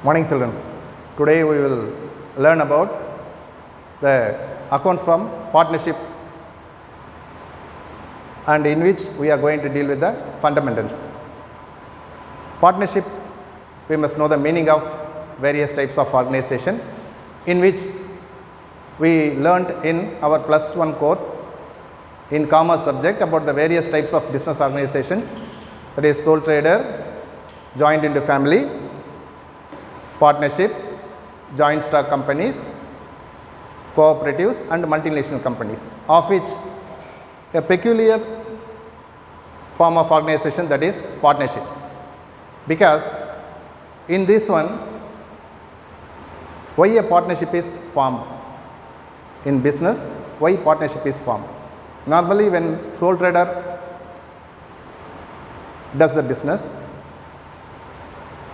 Morning children. Today we will learn about the account firm partnership, and in which we are going to deal with the fundamentals. Partnership, we must know the meaning of various types of organization, in which we learned in our +1 course in commerce subject about the various types of business organizations, that is sole trader, joint into family, partnership, joint stock companies, cooperatives and multinational companies, of which a peculiar form of organization, that is partnership. Because in this one, why a partnership is formed in business, why partnership is formed. Normally when sole trader does the business,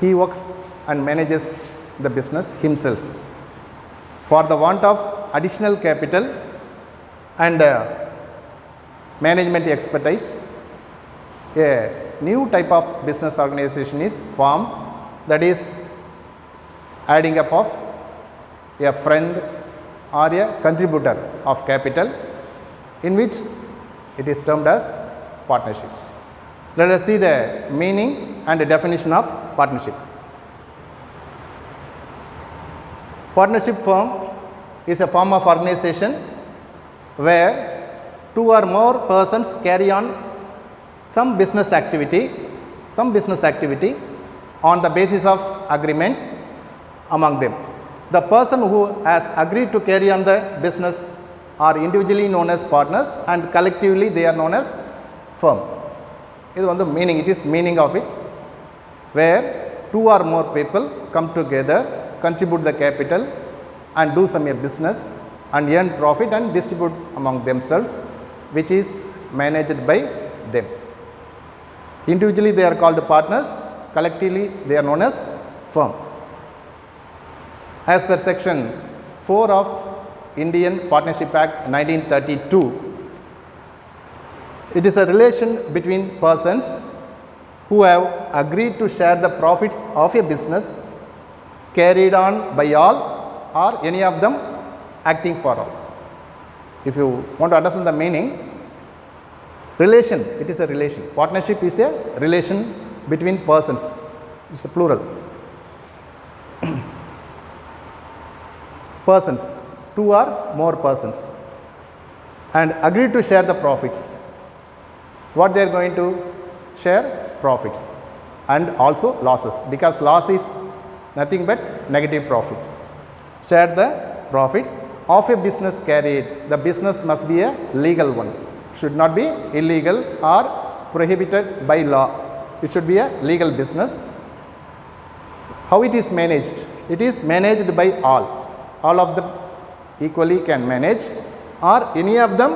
he works and manages the business himself. For the want of additional capital and management expertise, a new type of business organization is formed, that is adding up of a friend or a contributor of capital, in which it is termed as partnership. Let us see the meaning and the definition of partnership. Partnership firm is a form of organization where two or more persons carry on some business activity on the basis of agreement among them. The person who has agreed to carry on the business are individually known as partners, and collectively they are known as firm. This is the meaning, it is meaning of it, where two or more people come together, contribute the capital and do some business and earn profit and distribute among themselves, which is managed by them. Individually they are called partners, collectively they are known as firm. As per section 4 of Indian Partnership Act 1932, it is a relation between persons who have agreed to share the profits of a business carried on by all or any of them acting for all. If you want to understand the meaning, relation, it is a relation. Partnership is a relation between persons. It is a plural. Persons, two or more persons, and agreed to share the profits. What they are going to share? Profits and also losses, because loss is nothing but negative profit. Share the profits of a business carried. The business must be a legal one, should not be illegal or prohibited by law. It should be a legal business. How it is managed? It is managed by all. All of them equally can manage, or any of them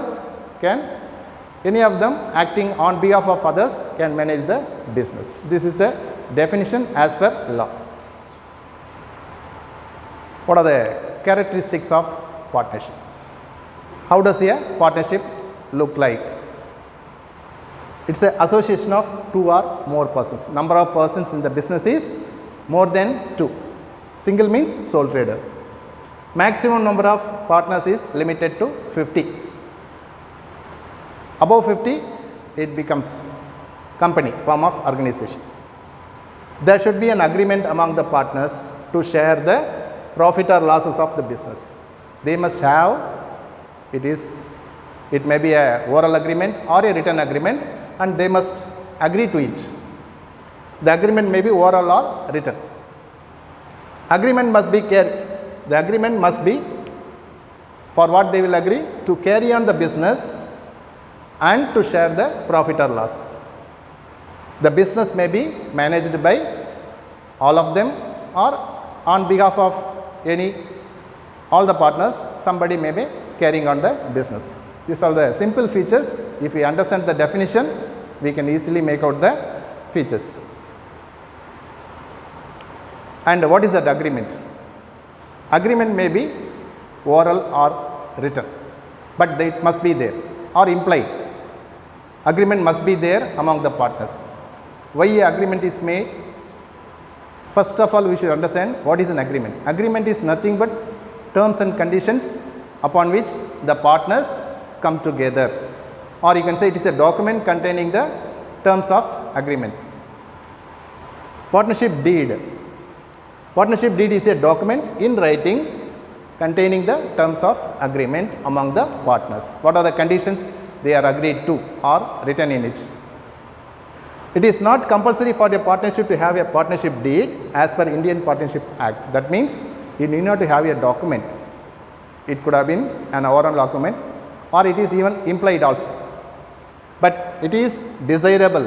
acting on behalf of others can manage the business. This is the definition as per law. What are the characteristics of partnership? How does a partnership look like? It's an association of two or more persons. Number of persons in the business is more than 2. Single means sole trader. Maximum number of partners is limited to 50. Above 50, it becomes company, form of organization. There should be an agreement among the partners to share the profit or losses of the business. They must have, it may be a oral agreement or a written agreement, and they must agree to it. The agreement may be oral or written. Agreement must be the agreement must be for what they will agree to carry on the business and to share the profit or loss. The business may be managed by all of them, or on behalf of all the partners, somebody may be carrying on the business. These are the simple features. If we understand the definition, we can easily make out the features. And what is that agreement? Agreement may be oral or written, but it must be there, or implied. Agreement must be there among the partners. Why agreement is made? First of all, we should understand what is an agreement. Agreement is nothing but terms and conditions upon which the partners come together, or you can say it is a document containing the terms of agreement. Partnership deed. Partnership deed is a document in writing containing the terms of agreement among the partners. What are the conditions they are agreed to or written in it? It is not compulsory for a partnership to have a partnership deed as per Indian Partnership Act. That means you need not to have a document. It could have been an oral document, or it is even implied also. But it is desirable.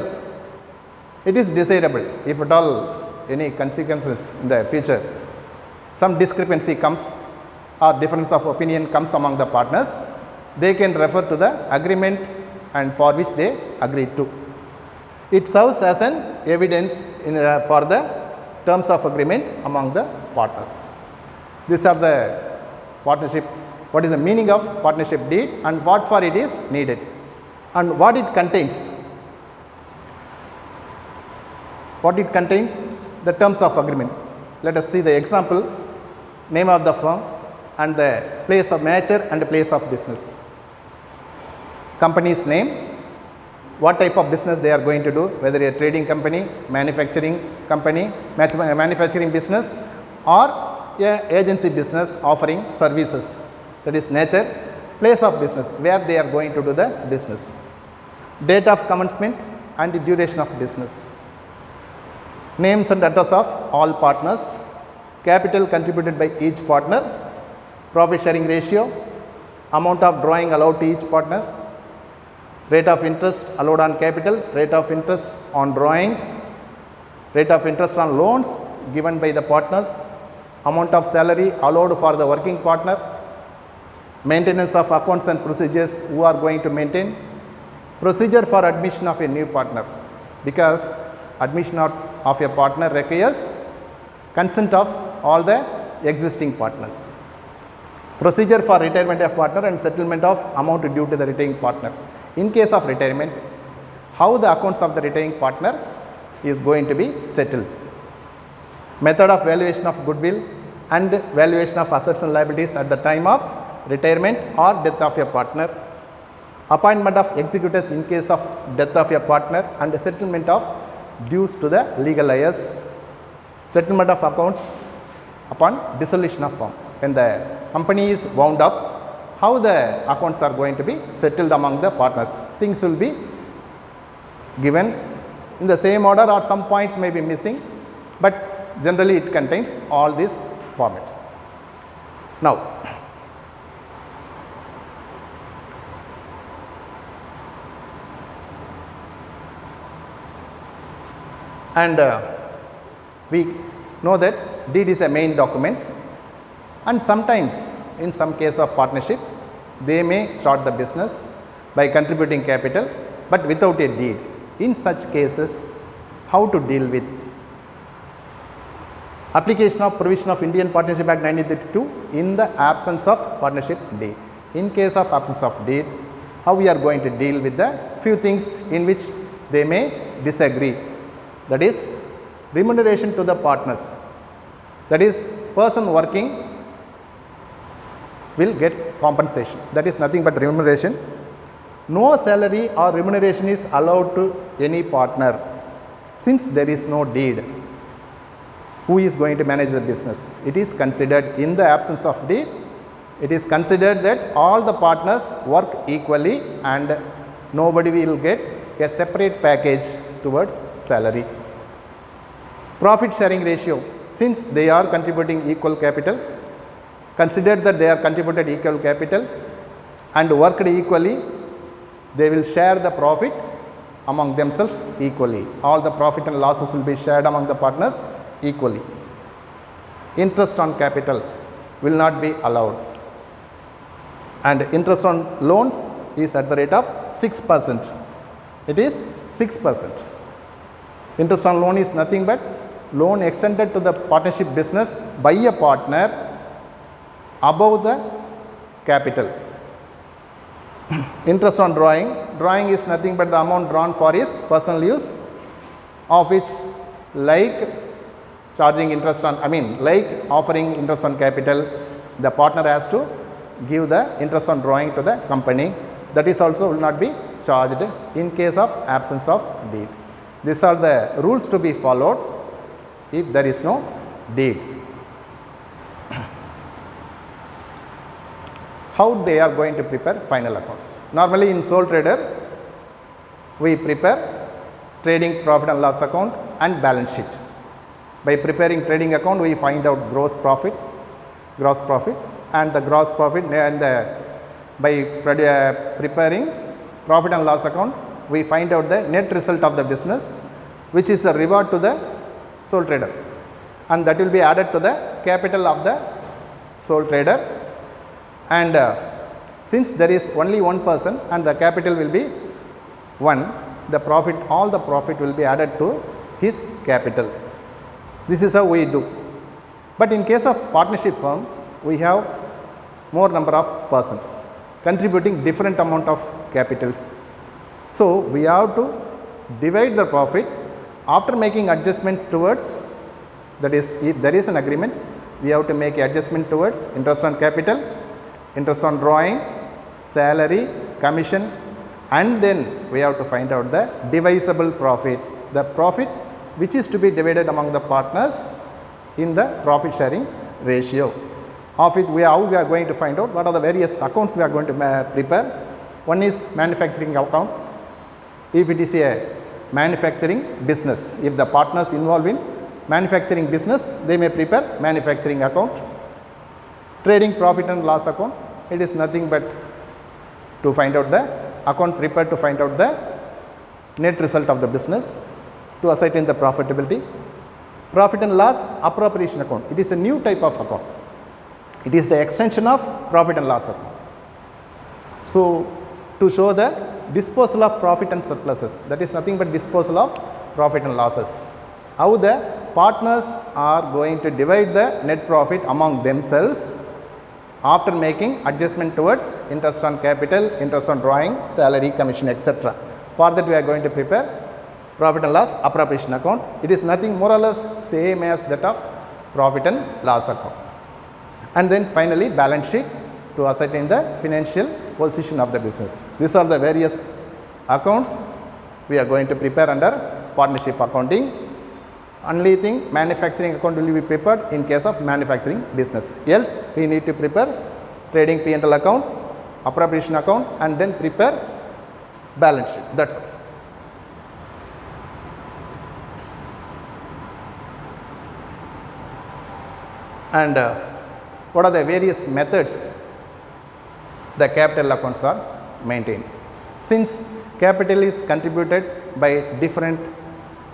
It is desirable if at all any consequences in the future, some discrepancy comes or difference of opinion comes among the partners, they can refer to the agreement and for which they agreed to. It serves as an evidence for the terms of agreement among the partners. These are the partnership, what is the meaning of partnership deed and what for it is needed and what it contains. What it contains, the terms of agreement. Let us see the example, name of the firm and the place of nature and the place of business. Company's name, what type of business they are going to do, whether a trading company, manufacturing business, or a agency business offering services. That is nature. Place of business, where they are going to do the business. Date of commencement and the duration of business. Names and address of all partners. Capital contributed by each partner. Profit sharing ratio. Amount of drawing allowed to each partner. Rate of interest allowed on capital. Rate of interest on drawings. Rate of interest on loans given by the partners. Amount of salary allowed for the working partner. Maintenance of accounts and procedures who are going to maintain. Procedure for admission of a new partner, because admission of a partner requires consent of all the existing partners. Procedure for retirement of partner and settlement of amount due to the retiring partner. In case of retirement, how the accounts of the retiring partner is going to be settled. Method of valuation of goodwill and valuation of assets and liabilities at the time of retirement or death of a partner. Appointment of executors in case of death of a partner and settlement of dues to the legal heirs. Settlement of accounts upon dissolution of firm. When the company is wound up, how the accounts are going to be settled among the partners. Things will be given in the same order or some points may be missing, but generally it contains all these formats. Now, and we know that deed is a main document, and sometimes in some case of partnership they may start the business by contributing capital but without a deed. In such cases, how to deal with? Application of provision of Indian Partnership Act 1932 in the absence of partnership deed. In case of absence of deed, how we are going to deal with the few things in which they may disagree. That is remuneration to the partners. That is, person working will get compensation. That is nothing but remuneration. No salary or remuneration is allowed to any partner. Since there is no deed, who is going to manage the business? It is considered, in the absence of deed, it is considered that all the partners work equally and nobody will get a separate package towards salary. Profit sharing ratio. Since they are contributing equal capital, consider that they are contributed equal capital and worked equally, they will share the profit among themselves equally. All the profit and losses will be shared among the partners equally. Interest on capital will not be allowed, and interest on loans is at the rate of 6%. It is 6%. Interest on loan is nothing but loan extended to the partnership business by a partner above the capital. Interest on drawing. Drawing is nothing but the amount drawn for his personal use, of which, like charging interest on, like offering interest on capital, the partner has to give the interest on drawing to the company. That is also will not be charged in case of absence of deed. These are the rules to be followed if there is no deed. How they are going to prepare final accounts? Normally in sole trader, we prepare trading profit and loss account and balance sheet. By preparing trading account, we find out gross profit, and the gross profit, and by preparing profit and loss account, we find out the net result of the business, which is the reward to the sole trader, and that will be added to the capital of the sole trader. And since there is only one person and the capital will be 1, the profit, all the profit will be added to his capital. This is how we do. But in case of partnership firm, we have more number of persons contributing different amount of capitals. So we have to divide the profit after making adjustment towards, that is, if there is an agreement, we have to make adjustment towards interest on capital, interest on drawing, salary, commission, and then we have to find out the divisible profit, the profit which is to be divided among the partners in the profit sharing ratio. Of it, how we are going to find out what are the various accounts we are going to prepare. One is manufacturing account. If it is a manufacturing business, if the partners involved in manufacturing business, they may prepare manufacturing account. Trading profit and loss account, it is nothing but to find out the account prepared to find out the net result of the business, to ascertain the profitability. Profit and loss appropriation account, it is a new type of account. It is the extension of profit and loss account. So to show the disposal of profit and surpluses, that is nothing but disposal of profit and losses. How the partners are going to divide the net profit among themselves after making adjustment towards interest on capital, interest on drawing, salary, commission, etc. For that we are going to prepare profit and loss appropriation account. It is nothing more or less same as that of profit and loss account. And then finally balance sheet to ascertain the financial position of the business. These are the various accounts we are going to prepare under partnership accounting. Only thing, manufacturing account will be prepared in case of manufacturing business. Else we need to prepare trading P&L account, appropriation account, and then prepare balance sheet. That's all. And what are the various methods the capital accounts are maintained? Since capital is contributed by different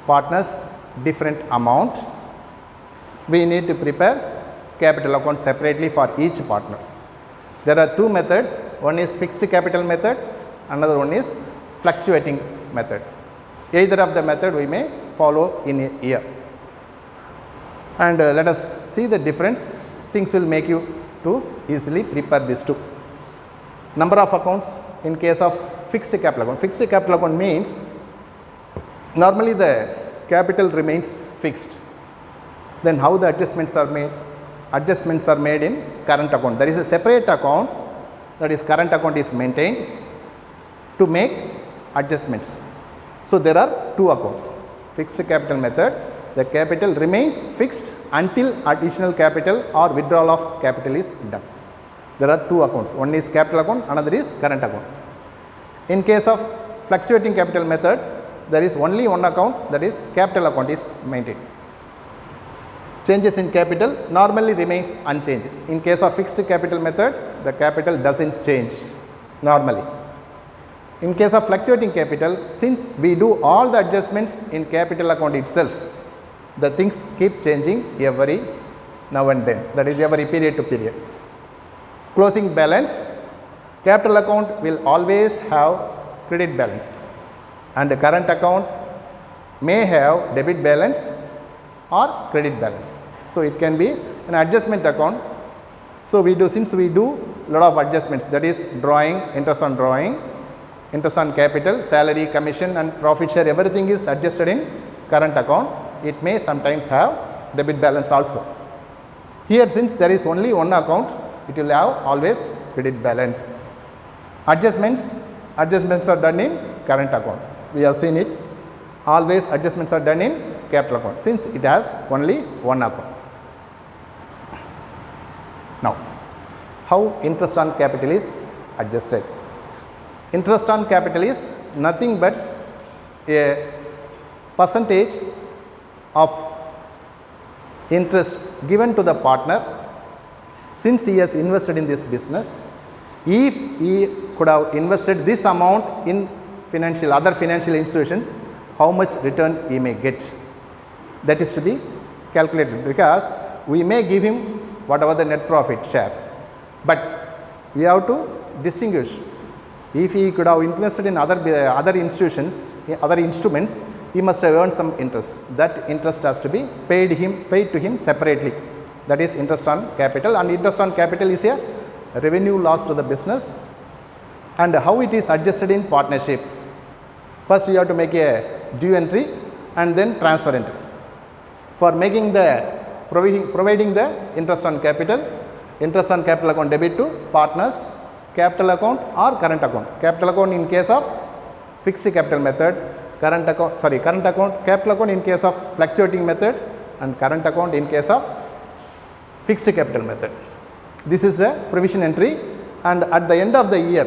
partners, different amount, we need to prepare capital account separately for each partner. There are two methods. One is fixed capital method, another one is fluctuating method. Either of the method we may follow in a year. And let us see the difference. Things will make you to easily prepare these two. Number of accounts in case of fixed capital account. Fixed capital account means normally the capital remains fixed. Then how the adjustments are made? Adjustments are made in current account. There is a separate account, that is current account is maintained to make adjustments. So there are two accounts. Fixed capital method, the capital remains fixed until additional capital or withdrawal of capital is done. There are two accounts. One is capital account, another is current account. In case of fluctuating capital method, there is only one account, that is capital account is maintained. Changes in capital normally remains unchanged. In case of fixed capital method, the capital doesn't change normally. In case of fluctuating capital, since we do all the adjustments in capital account itself, the things keep changing every now and then, that is every period to period. Closing balance, capital account will always have credit balance, and the current account may have debit balance or credit balance. So it can be an adjustment account. So we do, since we do lot of adjustments, that is drawing, interest on drawing, interest on capital, salary, commission and profit share, everything is adjusted in current account. It may sometimes have debit balance also. Here, since there is only one account, it will have always credit balance. Adjustments are done in current account. We have seen it. Always adjustments are done in capital account since it has only one account. Now, how interest on capital is adjusted? Interest on capital is nothing but a percentage of interest given to the partner since he has invested in this business. If he could have invested this amount in other financial institutions, how much return he may get, that is to be calculated, because we may give him whatever the net profit share, but we have to distinguish. If he could have invested in other institutions, other instruments, he must have earned some interest. That interest has to be paid to him separately. That is interest on capital, and interest on capital is a revenue loss to the business. And how it is adjusted in partnership? First, we have to make a due entry and then transfer entry. For making providing the interest on capital account debit to partners, capital account or current account. Capital account in case of fixed capital method, capital account in case of fluctuating method, and current account in case of fixed capital method. This is a provision entry, and at the end of the year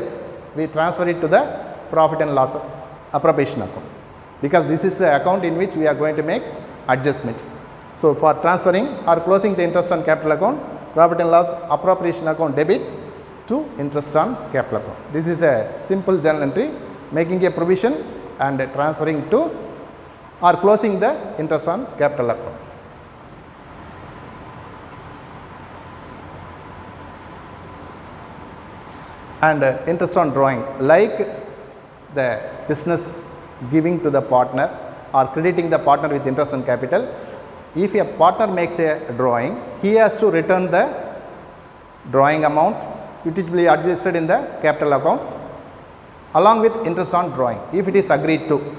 we transfer it to the profit and loss appropriation account, because this is the account in which we are going to make adjustment. So, for transferring or closing the interest on capital account, profit and loss appropriation account debit to interest on capital account. This is a simple journal entry, making a provision and transferring to or closing the interest on capital account. And interest on drawing, like the business giving to the partner or crediting the partner with interest on capital. If a partner makes a drawing, he has to return the drawing amount, which will be adjusted in the capital account along with interest on drawing, if it is agreed to.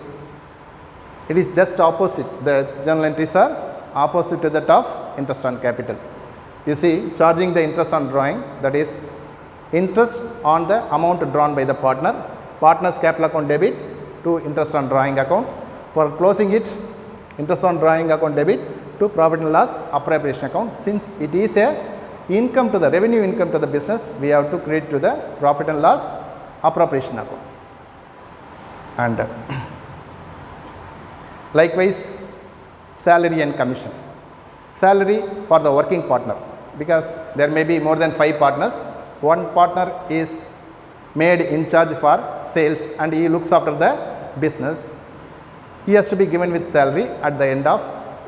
It is just opposite. The journal entries are opposite to that of interest on capital. You see, charging the interest on drawing, that is interest on the amount drawn by the partner's capital account debit to interest on drawing account. For closing it, interest on drawing account debit to profit and loss appropriation account. Since it is a revenue income to the business, we have to credit to the profit and loss appropriation account. And likewise, salary and commission. Salary for the working partner, because there may be more than 5 partners. One partner is made in charge for sales and he looks after the business. He has to be given with salary at the end of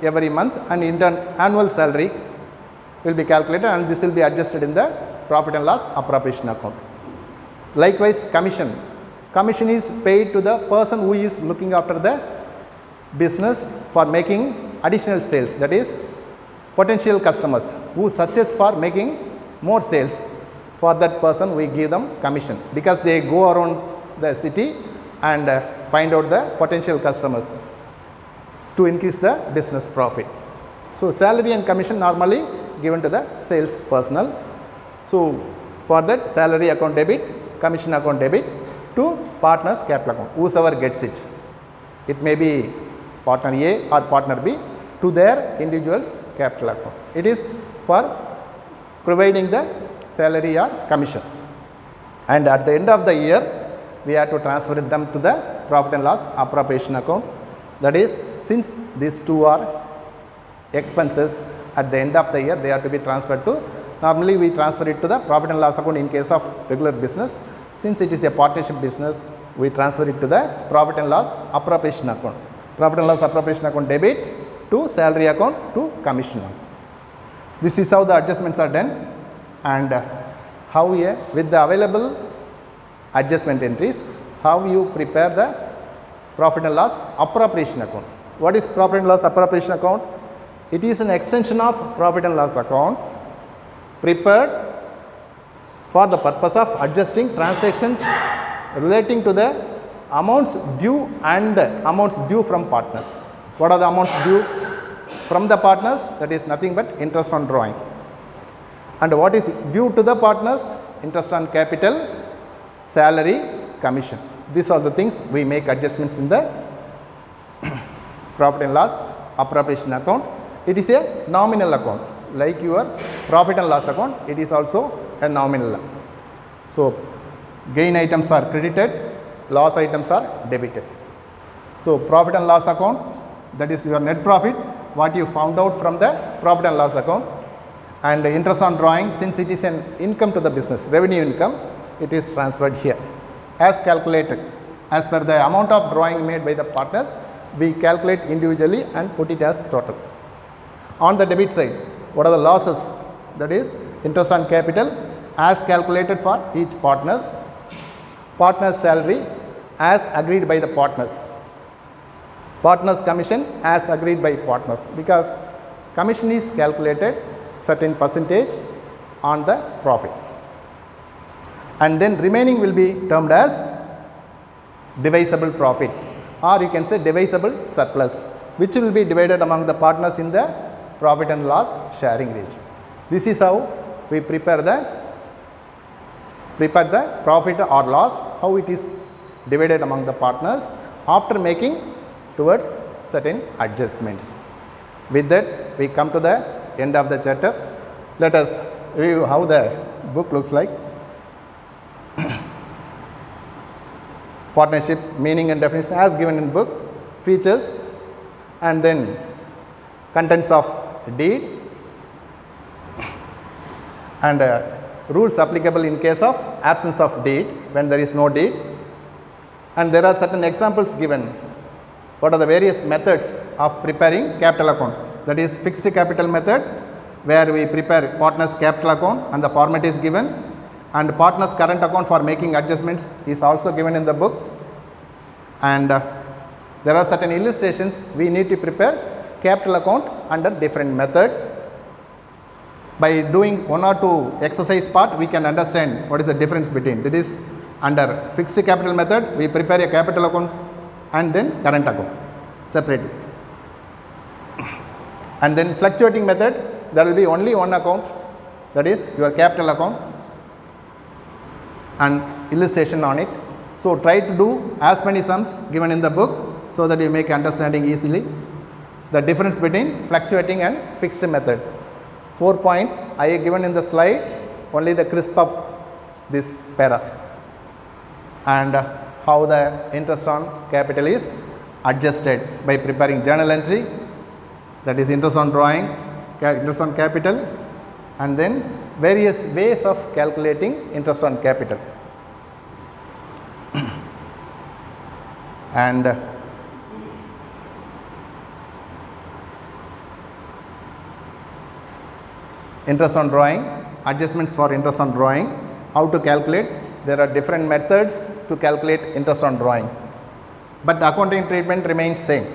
every month, and in turn annual salary will be calculated, and this will be adjusted in the profit and loss appropriation account. Likewise, commission. Commission is paid to the person who is looking after the business for making additional sales, that is potential customers who searches for making more sales. For that person we give them commission, because they go around the city and find out the potential customers to increase the business profit. So, salary and commission normally given to the sales personnel. So, for that salary account debit, commission account debit to partner's capital account, whosoever gets it. It may be partner A or partner B to their individual's capital account. It is for providing the salary or commission, and at the end of the year we have to transfer them to the profit and loss appropriation account. That is, since these two are expenses, at the end of the year they are to be transferred to, normally we transfer it to the profit and loss account in case of regular business. Since it is a partnership business, we transfer it to the profit and loss appropriation account. Profit and loss appropriation account debit to salary account to commission account. This is how the adjustments are done, and how with the available adjustment entries, how you prepare the profit and loss appropriation account. What is profit and loss appropriation account? It is an extension of profit and loss account prepared for the purpose of adjusting transactions relating to the amounts due and amounts due from partners. What are the amounts due? from the partners, that is nothing but interest on drawing. And what is due to the partners? Interest on capital, salary, commission. These are the things we make adjustments in the profit and loss appropriation account. It is a nominal account, like your profit and loss account, it is also a nominal. So gain items are credited, loss items are debited. So profit and loss account, that is your net profit, what you found out from the profit and loss account. And interest on drawing, since it is an income to the business, revenue income, it is transferred here as calculated. As per the amount of drawing made by the partners, we calculate individually and put it as total. On the debit side, what are the losses? That is interest on capital as calculated for each partner's salary as agreed by the partners. Partners commission as agreed by partners, because commission is calculated certain percentage on the profit, and then remaining will be termed as divisible profit, or you can say divisible surplus, which will be divided among the partners in the profit and loss sharing ratio. This is how we prepare the profit or loss, how it is divided among the partners after making towards certain adjustments. With that, we come to the end of the chapter. Let us review how the book looks like. Partnership meaning and definition as given in book, features, and then contents of deed, and rules applicable in case of absence of deed, when there is no deed. And there are certain examples given. What are the various methods of preparing capital account? That is fixed capital method, where we prepare partners capital account and the format is given, and partners current account for making adjustments is also given in the book. And there are certain illustrations. We need to prepare capital account under different methods. By doing one or two exercise part, we can understand what is the difference between. That is, under fixed capital method, we prepare a capital account and then current account separately. And then fluctuating method, there will be only one account, that is your capital account, and illustration on it. So try to do as many sums given in the book, so that you make understanding easily. The difference between fluctuating and fixed method. 4 points I have given in the slide, only the crisp up this paras. And how the interest on capital is adjusted by preparing journal entry, that is interest on drawing, interest on capital, and then various ways of calculating interest on capital. And interest on drawing, adjustments for interest on drawing, how to calculate. There are different methods to calculate interest on drawing, but the accounting treatment remains same.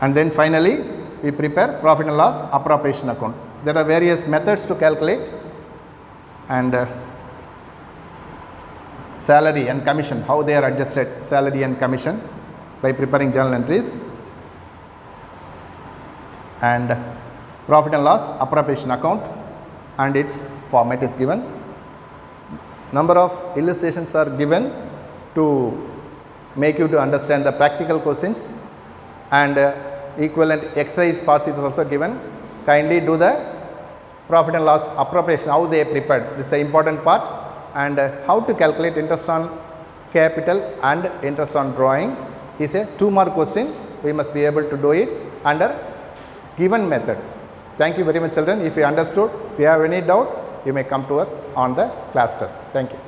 And then finally, we prepare profit and loss appropriation account. There are various methods to calculate, and salary and commission, how they are adjusted, salary and commission, by preparing journal entries. And profit and loss appropriation account, and its format is given. Number of illustrations are given to make you to understand the practical questions, and equivalent exercise parts is also given. Kindly do the profit and loss appropriation, how they are prepared. This is the important part. And how to calculate interest on capital and interest on drawing is a 2-mark question. We must be able to do it under given method. Thank you very much, children. If you understood, if you have any doubt, you may come to us on the class test. Thank you.